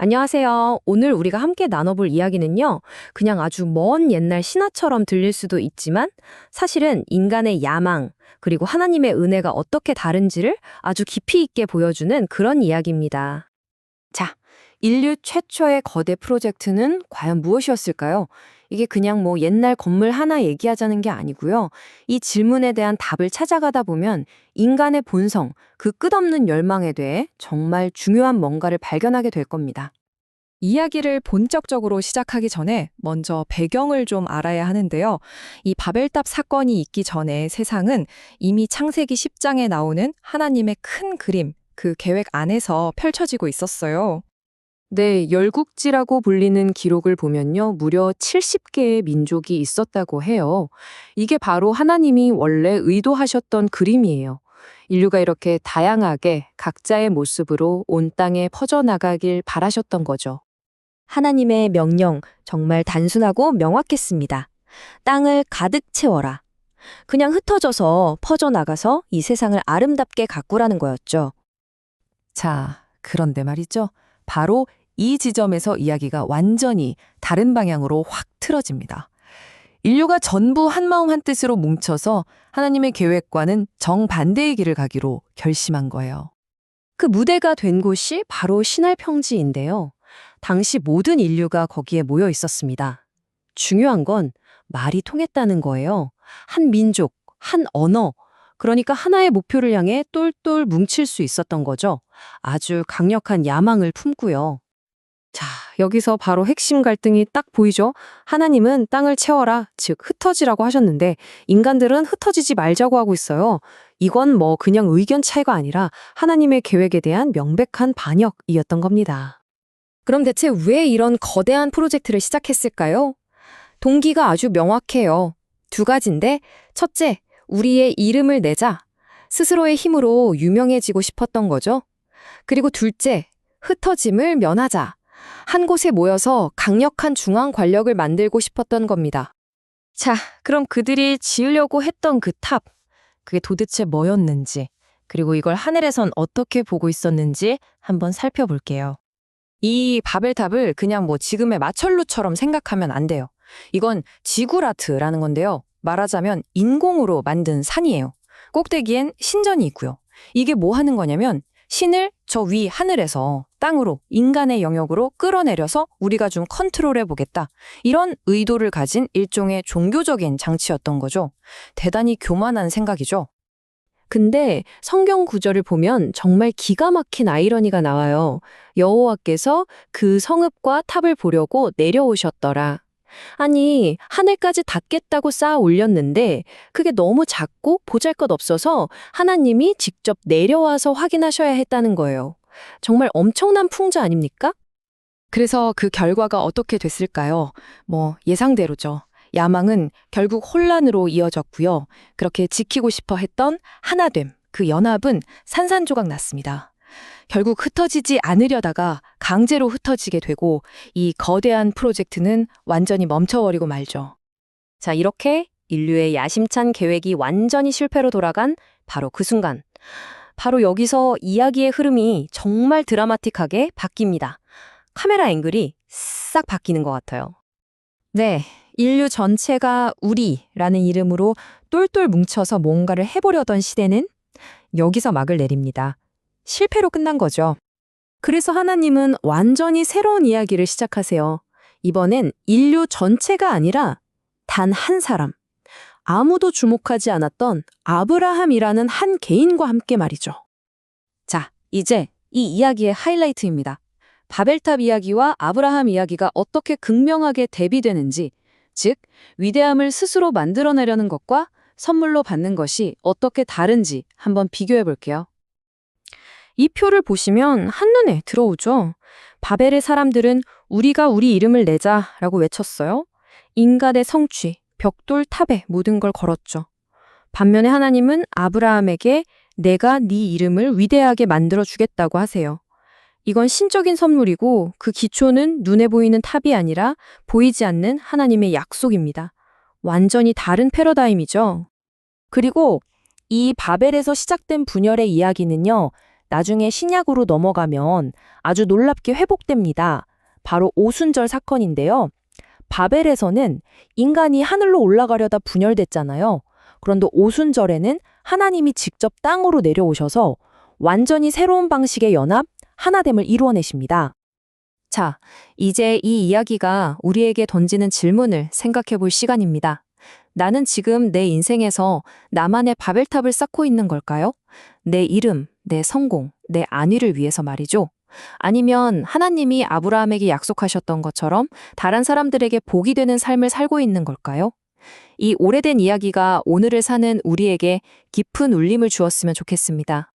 안녕하세요. 오늘 우리가 함께 나눠볼 이야기는요, 그냥 아주 먼 옛날 신화처럼 들릴 수도 있지만, 사실은 인간의 야망, 그리고 하나님의 은혜가 어떻게 다른지를 아주 깊이 있게 보여주는 그런 이야기입니다. 자, 인류 최초의 거대 프로젝트는 과연 무엇이었을까요? 이게 그냥 뭐 옛날 건물 하나 얘기하자는 게 아니고요. 이 질문에 대한 답을 찾아가다 보면 인간의 본성, 그 끝없는 열망에 대해 정말 중요한 뭔가를 발견하게 될 겁니다. 이야기를 본격적으로 시작하기 전에 먼저 배경을 좀 알아야 하는데요. 이 바벨탑 사건이 있기 전에 세상은 이미 창세기 10장에 나오는 하나님의 큰 그림, 그 계획 안에서 펼쳐지고 있었어요. 네, 열국지라고 불리는 기록을 보면요, 무려 70개의 민족이 있었다고 해요. 이게 바로 하나님이 원래 의도하셨던 그림이에요. 인류가 이렇게 다양하게 각자의 모습으로 온 땅에 퍼져나가길 바라셨던 거죠. 하나님의 명령, 정말 단순하고 명확했습니다. 땅을 가득 채워라. 그냥 흩어져서 퍼져나가서 이 세상을 아름답게 가꾸라는 거였죠. 자, 그런데 말이죠. 바로 이 지점에서 이야기가 완전히 다른 방향으로 확 틀어집니다. 인류가 전부 한마음 한뜻으로 뭉쳐서 하나님의 계획과는 정반대의 길을 가기로 결심한 거예요. 그 무대가 된 곳이 바로 신할 평지인데요. 당시 모든 인류가 거기에 모여 있었습니다. 중요한 건 말이 통했다는 거예요. 한 민족, 한 언어, 그러니까 하나의 목표를 향해 똘똘 뭉칠 수 있었던 거죠. 아주 강력한 야망을 품고요. 자, 여기서 바로 핵심 갈등이 딱 보이죠? 하나님은 땅을 채워라, 즉 흩어지라고 하셨는데 인간들은 흩어지지 말자고 하고 있어요. 이건 뭐 그냥 의견 차이가 아니라 하나님의 계획에 대한 명백한 반역이었던 겁니다. 그럼 대체 왜 이런 거대한 프로젝트를 시작했을까요? 동기가 아주 명확해요. 두 가지인데, 첫째, 우리의 이름을 내자. 스스로의 힘으로 유명해지고 싶었던 거죠. 그리고 둘째, 흩어짐을 면하자. 한 곳에 모여서 강력한 중앙 권력을 만들고 싶었던 겁니다. 자, 그럼 그들이 지으려고 했던 그 탑, 그게 도대체 뭐였는지, 그리고 이걸 하늘에선 어떻게 보고 있었는지 한번 살펴볼게요. 이 바벨탑을 그냥 뭐 지금의 마철루처럼 생각하면 안 돼요. 이건 지구라트라는 건데요. 말하자면 인공으로 만든 산이에요. 꼭대기엔 신전이 있고요. 이게 뭐 하는 거냐면 신을 저 위 하늘에서 땅으로 인간의 영역으로 끌어내려서 우리가 좀 컨트롤해 보겠다. 이런 의도를 가진 일종의 종교적인 장치였던 거죠. 대단히 교만한 생각이죠. 근데 성경 구절을 보면 정말 기가 막힌 아이러니가 나와요. 여호와께서 그 성읍과 탑을 보려고 내려오셨더라. 아니, 하늘까지 닿겠다고 쌓아 올렸는데 그게 너무 작고 보잘것없어서 하나님이 직접 내려와서 확인하셔야 했다는 거예요. 정말 엄청난 풍자 아닙니까? 그래서 그 결과가 어떻게 됐을까요? 뭐 예상대로죠. 야망은 결국 혼란으로 이어졌고요. 그렇게 지키고 싶어 했던 하나됨, 그 연합은 산산조각 났습니다. 결국 흩어지지 않으려다가 강제로 흩어지게 되고 이 거대한 프로젝트는 완전히 멈춰버리고 말죠. 자, 이렇게 인류의 야심찬 계획이 완전히 실패로 돌아간 바로 그 순간. 바로 여기서 이야기의 흐름이 정말 드라마틱하게 바뀝니다. 카메라 앵글이 싹 바뀌는 것 같아요. 네, 인류 전체가 우리라는 이름으로 똘똘 뭉쳐서 뭔가를 해보려던 시대는 여기서 막을 내립니다. 실패로 끝난 거죠. 그래서 하나님은 완전히 새로운 이야기를 시작하세요. 이번엔 인류 전체가 아니라 단 한 사람, 아무도 주목하지 않았던 아브라함이라는 한 개인과 함께 말이죠. 자, 이제 이 이야기의 하이라이트입니다. 바벨탑 이야기와 아브라함 이야기가 어떻게 극명하게 대비되는지, 즉 위대함을 스스로 만들어내려는 것과 선물로 받는 것이 어떻게 다른지 한번 비교해 볼게요. 이 표를 보시면 한눈에 들어오죠. 바벨의 사람들은 우리가 우리 이름을 내자라고 외쳤어요. 인간의 성취, 벽돌 탑에 모든 걸 걸었죠. 반면에 하나님은 아브라함에게 내가 네 이름을 위대하게 만들어주겠다고 하세요. 이건 신적인 선물이고 그 기초는 눈에 보이는 탑이 아니라 보이지 않는 하나님의 약속입니다. 완전히 다른 패러다임이죠. 그리고 이 바벨에서 시작된 분열의 이야기는요, 나중에 신약으로 넘어가면 아주 놀랍게 회복됩니다. 바로 오순절 사건인데요. 바벨에서는 인간이 하늘로 올라가려다 분열됐잖아요. 그런데 오순절에는 하나님이 직접 땅으로 내려오셔서 완전히 새로운 방식의 연합, 하나됨을 이루어내십니다. 자, 이제 이 이야기가 우리에게 던지는 질문을 생각해 볼 시간입니다. 나는 지금 내 인생에서 나만의 바벨탑을 쌓고 있는 걸까요? 내 이름, 내 성공, 내 안위를 위해서 말이죠. 아니면 하나님이 아브라함에게 약속하셨던 것처럼 다른 사람들에게 복이 되는 삶을 살고 있는 걸까요? 이 오래된 이야기가 오늘을 사는 우리에게 깊은 울림을 주었으면 좋겠습니다.